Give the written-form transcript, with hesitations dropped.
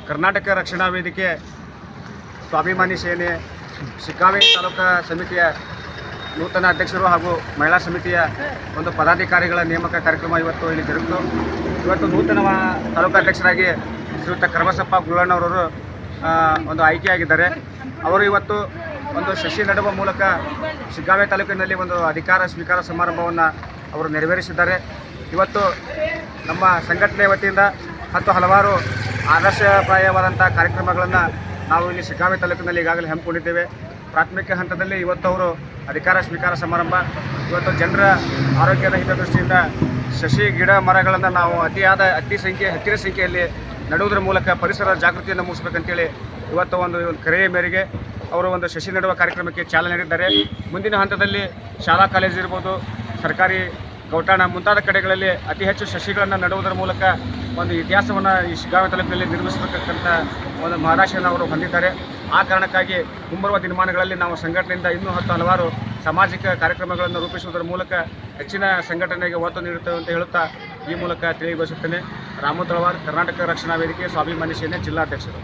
ಕರ್ನಾಟಕ ರಕ್ಷಣಾ ವೇದಿಕೆ ಸ್ವಾಭಿಮಾನಿ ಸೇನೆ ಶಿಗ್ಗಾಂವಿ ತಾಲೂಕಾ ಸಮಿತಿಯ ನೂತನ ಅಧ್ಯಕ್ಷರು ಹಾಗೂ ಮಹಿಳಾ ಸಮಿತಿಯ ಒಂದು ಪದಾಧಿಕಾರಿಗಳ ನೇಮಕ ಕಾರ್ಯಕ್ರಮ ಇವತ್ತು ಇಲ್ಲಿ ಜರುಗಿತು. ಇವತ್ತು ನೂತನ ತಾಲೂಕಾಧ್ಯಕ್ಷರಾಗಿ ಶ್ರೀಯುತ ಕರಬಸಪ್ಪ ಗುಳ್ಳಣ್ಣವರವರು ಒಂದು ಆಯ್ಕೆಯಾಗಿದ್ದಾರೆ. ಅವರು ಇವತ್ತು ಒಂದು ಸಸಿ ನೆಡುವ ಮೂಲಕ ಶಿಗ್ಗಾಂವಿ ತಾಲೂಕಿನಲ್ಲಿ ಒಂದು ಅಧಿಕಾರ ಸ್ವೀಕಾರ ಸಮಾರಂಭವನ್ನು ಅವರು ನೆರವೇರಿಸಿದ್ದಾರೆ. ಇವತ್ತು ನಮ್ಮ ಸಂಘಟನೆ ವತಿಯಿಂದ ಮತ್ತು ಹಲವಾರು ಆದರ್ಶಪ್ರಾಯವಾದಂಥ ಕಾರ್ಯಕ್ರಮಗಳನ್ನು ನಾವು ಇಲ್ಲಿ ಶಿಗ್ಗಾಂವಿ ತಾಲೂಕಿನಲ್ಲಿ ಈಗಾಗಲೇ ಹಮ್ಮಿಕೊಂಡಿದ್ದೇವೆ. ಪ್ರಾಥಮಿಕ ಹಂತದಲ್ಲಿ ಇವತ್ತು ಅವರು ಅಧಿಕಾರ ಸ್ವೀಕಾರ ಸಮಾರಂಭ. ಇವತ್ತು ಜನರ ಆರೋಗ್ಯದ ಹಿತದೃಷ್ಟಿಯಿಂದ ಸಸಿ ಗಿಡ ಮರಗಳನ್ನು ನಾವು ಹೆಚ್ಚಿನ ಸಂಖ್ಯೆಯಲ್ಲಿ ನೆಡುವುದರ ಮೂಲಕ ಪರಿಸರ ಜಾಗೃತಿಯನ್ನು ಮೂಡಿಸಬೇಕಂತೇಳಿ ಇವತ್ತು ಒಂದು ಕರೆಯ ಮೇರೆಗೆ ಅವರು ಒಂದು ಸಸಿ ನೆಡುವ ಕಾರ್ಯಕ್ರಮಕ್ಕೆ ಚಾಲನೆ ನೀಡಿದ್ದಾರೆ. ಮುಂದಿನ ಹಂತದಲ್ಲಿ ಶಾಲಾ ಕಾಲೇಜು ಇರ್ಬೋದು, ಸರ್ಕಾರಿ ಗೌಟಾಣ ಮುಂತಾದ ಕಡೆಗಳಲ್ಲಿ ಅತಿ ಹೆಚ್ಚು ಸಸಿಗಳನ್ನು ನೆಡುವುದರ ಮೂಲಕ ಒಂದು ಇತಿಹಾಸವನ್ನು ಈ ಶಿಗ್ಗಾಂವಿ ತಾಲೂಕಿನಲ್ಲಿ ನಿರ್ಮಿಸಬೇಕಂತ ಒಂದು ಮಹದಾಶೆಯನ್ನು ಅವರು ಹೊಂದಿದ್ದಾರೆ. ಆ ಕಾರಣಕ್ಕಾಗಿ ಮುಂಬರುವ ದಿನಮಾನಗಳಲ್ಲಿ ನಾವು ಸಂಘಟನೆಯಿಂದ ಇನ್ನೂ ಹಲವಾರು ಸಾಮಾಜಿಕ ಕಾರ್ಯಕ್ರಮಗಳನ್ನು ರೂಪಿಸುವುದರ ಮೂಲಕ ಹೆಚ್ಚಿನ ಸಂಘಟನೆಗೆ ಒತ್ತು ನೀಡುತ್ತೇವೆ ಅಂತ ಹೇಳುತ್ತಾ ಈ ಮೂಲಕ ತಿಳಿಯಬಯಸುತ್ತೇನೆ. ರಾಮು ತಳವಾರ್, ಕರ್ನಾಟಕ ರಕ್ಷಣಾ ವೇದಿಕೆ ಸ್ವಾಭಿಮಾನಿ ಸೇನೆ ಜಿಲ್ಲಾಧ್ಯಕ್ಷರು.